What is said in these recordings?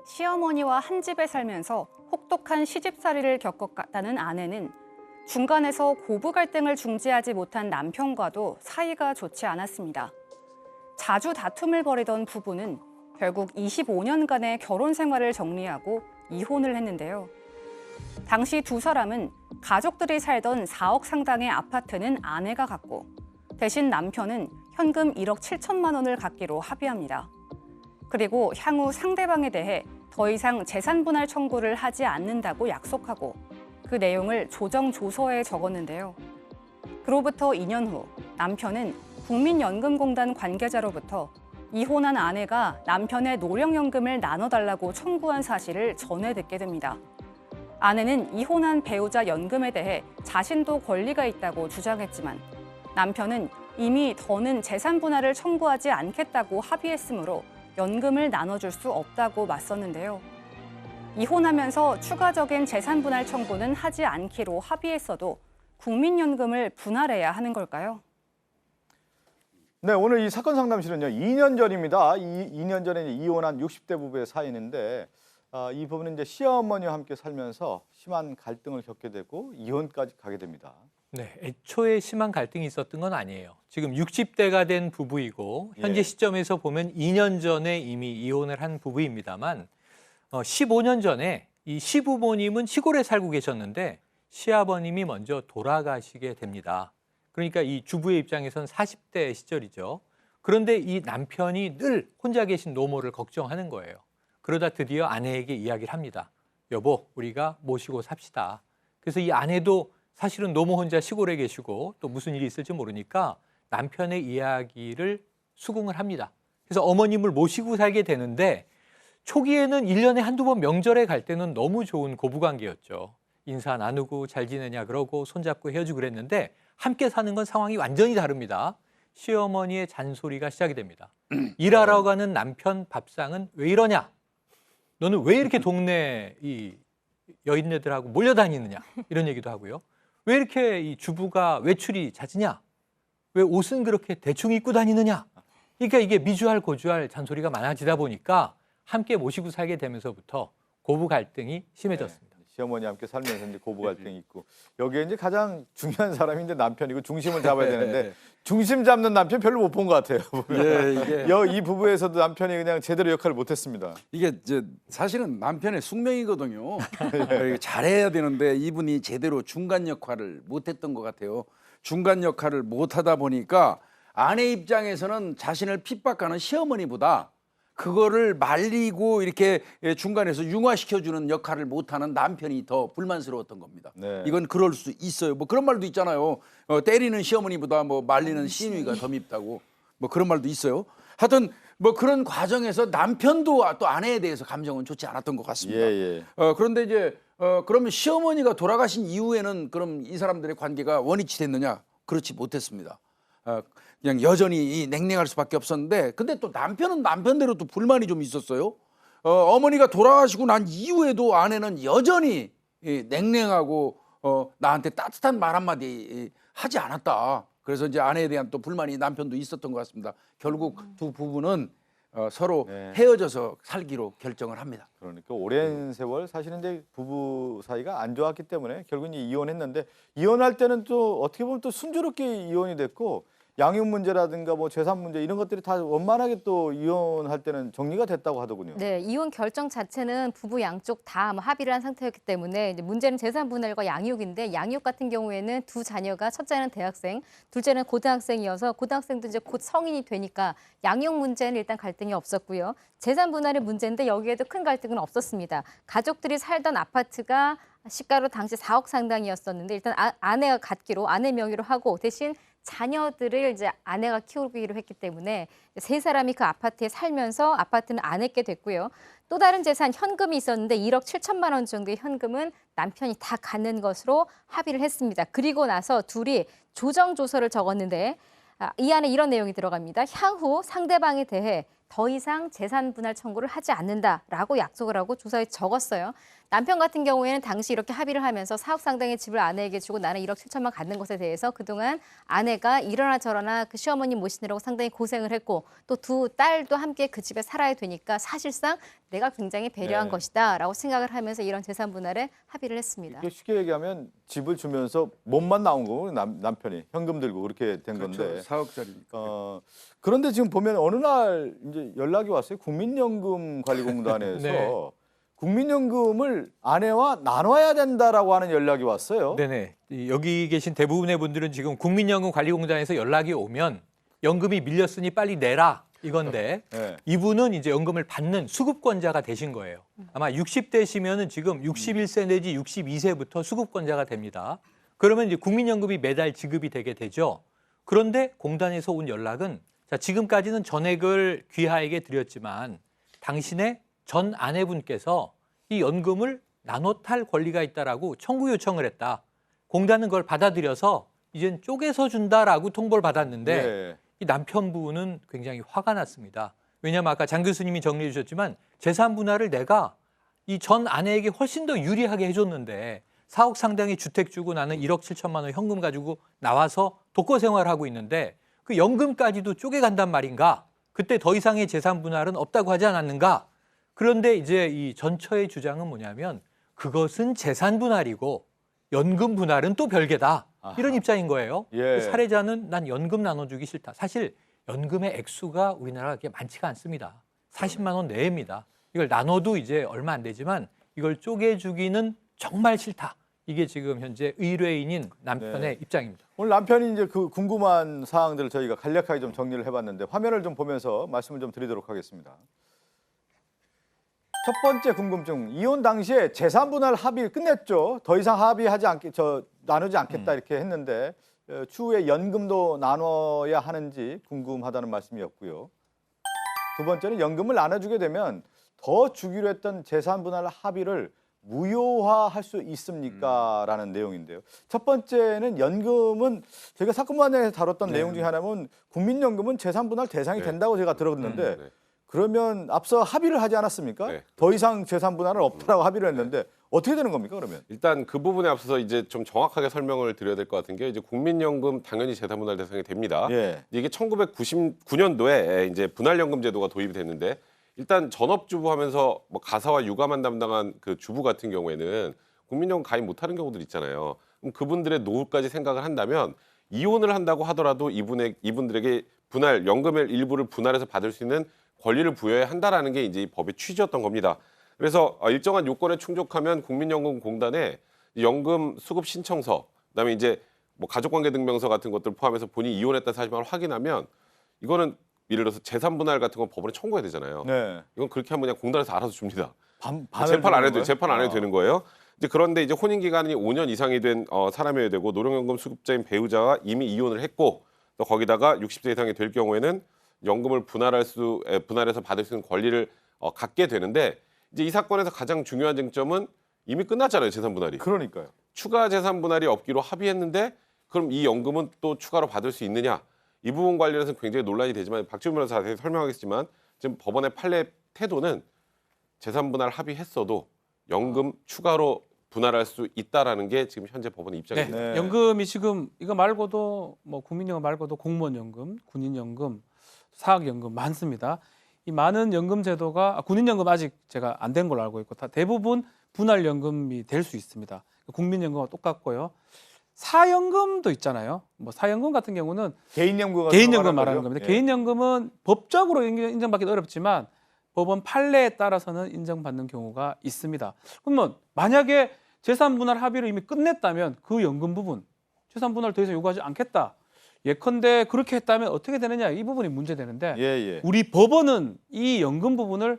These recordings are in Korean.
시어머니와 한 집에 살면서 혹독한 시집살이를 겪었다는 아내는 중간에서 고부 갈등을 중지하지 못한 남편과도 사이가 좋지 않았습니다. 자주 다툼을 벌이던 부부는 결국 25년간의 결혼 생활을 정리하고 이혼을 했는데요. 당시 두 사람은 가족들이 살던 4억 상당의 아파트는 아내가 갖고 대신 남편은 현금 1억 7천만 원을 갖기로 합의합니다. 그리고 향후 상대방에 대해 더 이상 재산 분할 청구를 하지 않는다고 약속하고 그 내용을 조정 조서에 적었는데요. 그로부터 2년 후 남편은 국민연금공단 관계자로부터 이혼한 아내가 남편의 노령연금을 나눠달라고 청구한 사실을 전해 듣게 됩니다. 아내는 이혼한 배우자 연금에 대해 자신도 권리가 있다고 주장했지만 남편은 이미 더는 재산 분할을 청구하지 않겠다고 합의했으므로 연금을 나눠줄 수 없다고 맞섰는데요. 이혼하면서 추가적인 재산 분할 청구는 하지 않기로 합의했어도 국민연금을 분할해야 하는 걸까요? 네, 오늘 이 사건 상담실은요, 2년 전입니다. 2년 전에 이혼한 60대 부부의 사연인데 이 부부는 이제 시어머니와 함께 살면서 심한 갈등을 겪게 되고 이혼까지 가게 됩니다. 네, 애초에 심한 갈등이 있었던 건 아니에요. 지금 60대가 된 부부이고 현재 시점에서 보면 2년 전에 이미 이혼을 한 부부입니다만 15년 전에 이 시부모님은 시골에 살고 계셨는데 시아버님이 먼저 돌아가시게 됩니다. 그러니까 이 주부의 입장에선 40대 시절이죠. 그런데 이 남편이 늘 혼자 계신 노모를 걱정하는 거예요. 그러다 드디어 아내에게 이야기를 합니다. 여보, 우리가 모시고 삽시다. 그래서 이 아내도 사실은 노모 혼자 시골에 계시고 또 무슨 일이 있을지 모르니까 남편의 이야기를 수긍을 합니다. 그래서 어머님을 모시고 살게 되는데 초기에는 1년에 한두 번 명절에 갈 때는 너무 좋은 고부관계였죠. 인사 나누고 잘 지내냐 그러고 손잡고 헤어지고 그랬는데 함께 사는 건 상황이 완전히 다릅니다. 시어머니의 잔소리가 시작이 됩니다. 일하러 가는 남편 밥상은 왜 이러냐? 너는 왜 이렇게 동네 이 여인네들하고 몰려다니느냐? 이런 얘기도 하고요. 왜 이렇게 이 주부가 외출이 잦으냐? 왜 옷은 그렇게 대충 입고 다니느냐? 그러니까 이게 미주알 고주알 잔소리가 많아지다 보니까 함께 모시고 살게 되면서부터 고부 갈등이 심해졌습니다. 시어머니와 함께 살면서 이제 고부 갈등이 있고 여기에 이제 가장 중요한 사람이 이제 남편이고 중심을 잡아야 되는데 중심 잡는 남편 별로 못 본 것 같아요. 네, 이 부부에서도 남편이 그냥 제대로 역할을 못했습니다. 이게 사실은 남편의 숙명이거든요. 잘해야 되는데 이분이 제대로 중간 역할을 못했던 것 같아요. 중간 역할을 못하다 보니까 아내 입장에서는 자신을 핍박하는 시어머니보다 그거를 말리고 이렇게 중간에서 융화시켜주는 역할을 못하는 남편이 더 불만스러웠던 겁니다. 네. 이건 그럴 수 있어요. 뭐 그런 말도 있잖아요. 때리는 시어머니보다 뭐 말리는 시누이가 더 밉다고. 뭐 그런 말도 있어요. 하여튼 뭐 그런 과정에서 남편도 또 아내에 대해서 감정은 좋지 않았던 것 같습니다. 그런데 이제 그러면 시어머니가 돌아가신 이후에는 그럼 이 사람들의 관계가 원위치 됐느냐? 그렇지 못했습니다. 그냥 여전히 냉랭할 수밖에 없었는데 근데 또 남편은 남편대로 또 불만이 좀 있었어요. 어머니가 돌아가시고 난 이후에도 아내는 여전히 냉랭하고 나한테 따뜻한 말 한마디 하지 않았다. 그래서 이제 아내에 대한 또 불만이 남편도 있었던 것 같습니다. 결국 두 부부는 서로 헤어져서 살기로 결정을 합니다. 그러니까 오랜 세월 사실은 이제 부부 사이가 안 좋았기 때문에 결국은 이혼했는데 이혼할 때는 또 어떻게 보면 또 순조롭게 이혼이 됐고 양육 문제라든가 뭐 재산 문제 이런 것들이 다 원만하게 또 이혼할 때는 정리가 됐다고 하더군요. 네, 이혼 결정 자체는 부부 양쪽 다 합의를 한 상태였기 때문에 이제 문제는 재산 분할과 양육인데 양육 같은 경우에는 두 자녀가 첫째는 대학생, 둘째는 고등학생이어서 고등학생도 이제 곧 성인이 되니까 양육 문제는 일단 갈등이 없었고요. 재산 분할의 문제인데 여기에도 큰 갈등은 없었습니다. 가족들이 살던 아파트가 시가로 당시 4억 상당이었었는데 일단 아내가 갖기로 아내 명의로 하고 대신 자녀들을 이제 아내가 키우기로 했기 때문에 세 사람이 그 아파트에 살면서 아파트는 아내께 됐고요. 또 다른 재산 현금이 있었는데 1억 7천만 원 정도의 현금은 남편이 다 갖는 것으로 합의를 했습니다. 그리고 나서 둘이 조정 조서를 적었는데 이 안에 이런 내용이 들어갑니다. 향후 상대방에 대해 더 이상 재산 분할 청구를 하지 않는다라고 약속을 하고 조서에 적었어요. 남편 같은 경우에는 당시 이렇게 합의를 하면서 4억 상당의 집을 아내에게 주고 나는 1억 7천만 갖는 것에 대해서 그동안 아내가 이러나 저러나 그 시어머니 모시느라고 상당히 고생을 했고 또 두 딸도 함께 그 집에 살아야 되니까 사실상 내가 굉장히 배려한 네. 것이다라고 생각을 하면서 이런 재산 분할에 합의를 했습니다. 이게 쉽게 얘기하면 집을 주면서 몸만 나온 거고 남편이 현금 들고 그렇게 된 건데. 그렇죠. 4억짜리니까. 그런데 지금 보면 어느 날 이제 연락이 왔어요. 국민연금관리공단에서 네. 국민연금을 아내와 나눠야 된다라고 하는 연락이 왔어요. 네네. 여기 계신 대부분의 분들은 지금 국민연금관리공단에서 연락이 오면 연금이 밀렸으니 빨리 내라 이건데 네. 이분은 이제 연금을 받는 수급권자가 되신 거예요. 아마 60대시면은 지금 61세 내지 62세부터 수급권자가 됩니다. 그러면 이제 국민연금이 매달 지급이 되게 되죠. 그런데 공단에서 온 연락은 자, 지금까지는 전액을 귀하에게 드렸지만 당신의 전 아내분께서 이 연금을 나눠 탈 권리가 있다라고 청구 요청을 했다. 공단은 그걸 받아들여서 이젠 쪼개서 준다라고 통보를 받았는데 네. 이 남편분은 굉장히 화가 났습니다. 왜냐하면 아까 장 교수님이 정리해 주셨지만 재산 분할을 내가 이 전 아내에게 훨씬 더 유리하게 해줬는데 4억 상당의 주택 주고 나는 1억 7천만 원 현금 가지고 나와서 독거 생활하고 있는데 그 연금까지도 쪼개간단 말인가? 그때 더 이상의 재산 분할은 없다고 하지 않았는가? 그런데 이제 이 전처의 주장은 뭐냐면 그것은 재산 분할이고 연금 분할은 또 별개다. 이런 아하. 입장인 거예요. 예. 그 사례자는 난 연금 나눠주기 싫다. 사실 연금의 액수가 우리나라가 그렇게 많지가 않습니다. 40만 원 내외입니다. 이걸 나눠도 이제 얼마 안 되지만 이걸 쪼개주기는 정말 싫다. 이게 지금 현재 의뢰인인 남편의 네. 입장입니다. 오늘 남편이 이제 그 궁금한 사항들을 저희가 간략하게 좀 정리를 해봤는데 화면을 좀 보면서 말씀을 좀 드리도록 하겠습니다. 첫 번째 궁금증, 이혼 당시에 재산 분할 합의 끝냈죠. 더 이상 합의하지 않게 나누지 않겠다 이렇게 했는데 추후에 연금도 나눠야 하는지 궁금하다는 말씀이었고요. 두 번째는 연금을 나눠주게 되면 더 주기로 했던 재산 분할 합의를 무효화할 수 있습니까? 라는 내용인데요. 첫 번째는 연금은 저희가 사건 관련해서 다뤘던 내용 중에 하나는 국민연금은 재산 분할 대상이 네. 된다고 제가 들었는데 네. 그러면 앞서 합의를 하지 않았습니까? 네. 더 이상 재산 분할은 없다라고 합의를 했는데 어떻게 되는 겁니까 그러면? 일단 그 부분에 앞서서 이제 좀 정확하게 설명을 드려야 될 것 같은 게 이제 국민연금 당연히 재산 분할 대상이 됩니다. 예. 이게 1999년도에 이제 분할연금 제도가 도입이 됐는데 일단 전업주부 하면서 뭐 가사와 육아만 담당한 그 주부 같은 경우에는 국민연금 가입 못하는 경우들 있잖아요. 그럼 그분들의 노후까지 생각을 한다면 이혼을 한다고 하더라도 이분들에게 분할 연금의 일부를 분할해서 받을 수 있는 권리를 부여해야 한다라는 게 이제 이 법의 취지였던 겁니다. 그래서 일정한 요건에 충족하면 국민연금공단에 연금 수급 신청서, 그다음에 이제 뭐 가족관계증명서 같은 것들 포함해서 본인이 이혼했다는 사실만 확인하면 이거는 예를 들어서 재산 분할 같은 건 법원에 청구해야 되잖아요. 네. 이건 그렇게 하면 그냥 공단에서 알아서 줍니다. 반을 재판 안 주는 해도 거예요? 재판 안 해도 되는 거예요. 이제 그런데 이제 혼인 기간이 5년 이상이 된 사람이어야 되고 노령연금 수급자인 배우자가 이미 이혼을 했고 또 거기다가 60세 이상이 될 경우에는 연금을 분할해서 받을 수 있는 권리를 갖게 되는데 이제 이 사건에서 가장 중요한 쟁점은 이미 끝났잖아요. 재산 분할이. 그러니까요. 추가 재산 분할이 없기로 합의했는데 그럼 이 연금은 또 추가로 받을 수 있느냐? 이 부분 관련해서 굉장히 논란이 되지만 박지원 변호사 자세히 설명하겠지만 지금 법원의 판례 태도는 재산 분할 합의했어도 연금 추가로 분할할 수 있다라는 게 지금 현재 법원의 입장입니다. 네. 연금이 지금 이거 말고도 뭐 국민연금 말고도 공무원연금, 군인연금, 사학연금 많습니다. 이 많은 연금 제도가 군인연금 아직 제가 안 된 걸로 알고 있고 다 대부분 분할연금이 될 수 있습니다. 국민연금과 똑같고요. 사연금도 있잖아요. 뭐 사연금 같은 경우는 개인연금 말하는 겁니다. 예. 개인연금은 법적으로 인정받기는 어렵지만 법원 판례에 따라서는 인정받는 경우가 있습니다. 그러면 만약에 재산 분할 합의를 이미 끝냈다면 그 연금 부분 재산 분할 더 이상 요구하지 않겠다. 예컨대 그렇게 했다면 어떻게 되느냐 이 부분이 문제되는데 예. 우리 법원은 이 연금 부분을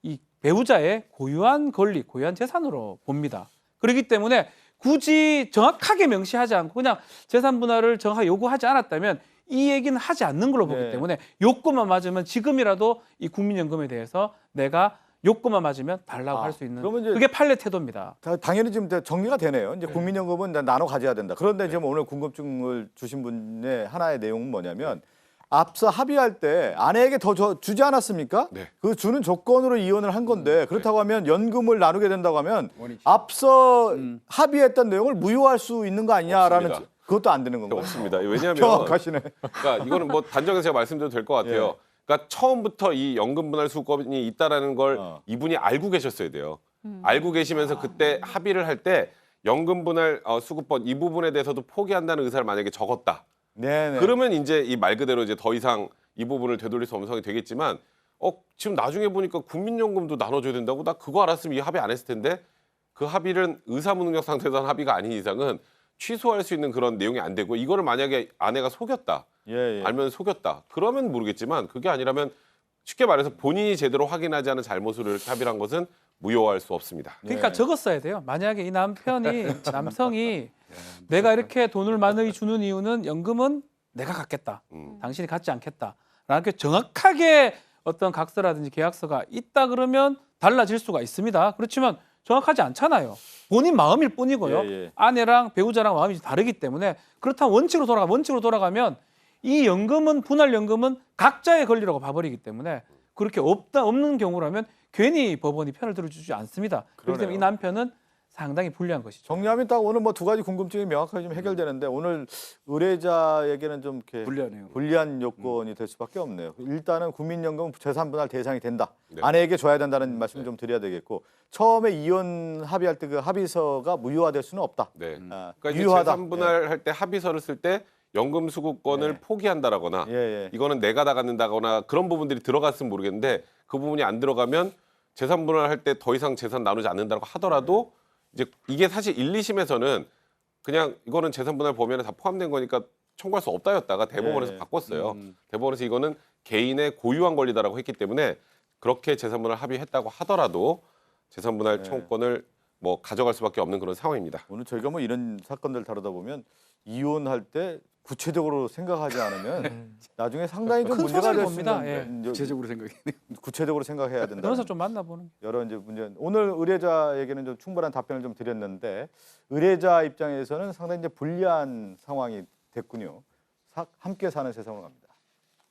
이 배우자의 고유한 권리, 고유한 재산으로 봅니다. 그렇기 때문에 굳이 정확하게 명시하지 않고 그냥 재산 분할을 정확하게 요구하지 않았다면 이 얘기는 하지 않는 걸로 보기 네. 때문에 요건만 맞으면 지금이라도 이 국민연금에 대해서 내가 요건만 맞으면 달라고 할 수 있는 그러면 이제 그게 판례 태도입니다. 당연히 지금 정리가 되네요. 이제 국민연금은 나눠 가져야 된다. 그런데 지금 오늘 궁금증을 주신 분의 하나의 내용은 뭐냐면 앞서 합의할 때 아내에게 더 주지 않았습니까? 네. 그 주는 조건으로 이혼을 한 건데 그렇다고 하면 연금을 나누게 된다고 하면 원위치. 앞서 합의했던 내용을 무효할 수 있는 거 아니냐라는 없습니다. 그것도 안 되는 건가요? 없습니다. 왜냐하면 정확하시네. 그러니까 이거는 뭐 단정해서 제가 말씀드려도 될 것 같아요. 예. 그러니까 처음부터 이 연금 분할 수급권이 있다라는 걸 이분이 알고 계셨어야 돼요. 알고 계시면서 그때 합의를 할 때 연금 분할 수급권 이 부분에 대해서도 포기한다는 의사를 만약에 적었다. 네네. 그러면 이제 이 말 그대로 이제 더 이상 이 부분을 되돌릴 수 없는 상황이 되겠지만 지금 나중에 보니까 국민연금도 나눠줘야 된다고 나 그거 알았으면 이 합의 안 했을 텐데 그 합의는 의사무능력 상태에서 한 합의가 아닌 이상은 취소할 수 있는 그런 내용이 안 되고 이거를 만약에 아내가 속였다. 예, 예. 알면 속였다. 그러면 모르겠지만 그게 아니라면 쉽게 말해서 본인이 제대로 확인하지 않은 잘못을 이렇게 합의를 한 것은 무효할 수 없습니다. 그러니까 예. 적었어야 돼요. 만약에 이 남성이 내가 이렇게 돈을 많이 주는 이유는 연금은 내가 갖겠다. 당신이 갖지 않겠다. 라는 정확하게 어떤 각서라든지 계약서가 있다 그러면 달라질 수가 있습니다. 그렇지만 정확하지 않잖아요. 본인 마음일 뿐이고요. 예, 예. 아내랑 배우자랑 마음이 다르기 때문에 그렇다면 원칙으로 돌아가면 이 연금은 분할 연금은 각자의 권리라고 봐버리기 때문에 그렇게 없는 경우라면 괜히 법원이 편을 들어주지 않습니다. 그렇기 때문에 이 남편은 상당히 불리한 것이죠. 정리하면 딱 오늘 뭐 두 가지 궁금증이 명확하게 좀 해결되는데 오늘 의뢰자에게는 좀 이렇게 불리하네요. 불리한 요건이 될 수밖에 없네요. 일단은 국민연금 재산 분할 대상이 된다. 네. 아내에게 줘야 된다는 말씀 좀 드려야 되겠고 처음에 이혼 합의할 때 그 합의서가 무효화될 수는 없다. 네. 아, 그러니까 이제 유효하다. 재산 분할할 때 합의서를 쓸 때 연금 수급권을 네. 포기한다라거나 예, 예. 이거는 내가 다 갖는다거나 그런 부분들이 들어갔으면 모르겠는데 그 부분이 안 들어가면 재산 분할할 때 더 이상 재산 나누지 않는다고 하더라도 이제 이게 사실 1, 2심에서는 그냥 이거는 재산 분할 범위에 다 포함된 거니까 청구할 수 없다였다가 대법원에서 예. 바꿨어요. 대법원에서 이거는 개인의 고유한 권리다라고 했기 때문에 그렇게 재산 분할 합의했다고 하더라도 재산 분할 청구권을 뭐 가져갈 수밖에 없는 그런 상황입니다. 오늘 저희가 뭐 이런 사건들 다루다 보면 이혼할 때 구체적으로 생각하지 않으면 나중에 상당히 좀 큰 문제가 소재를 될 수 봅니다. 있는 예. 구체적으로 생각해. 구체적으로 생각해야 된다. 변호사 좀 만나보는. 여러 이제 문제. 오늘 의뢰자에게는 좀 충분한 답변을 좀 드렸는데 의뢰자 입장에서는 상당히 이제 불리한 상황이 됐군요. 함께 사는 세상으로 갑니다.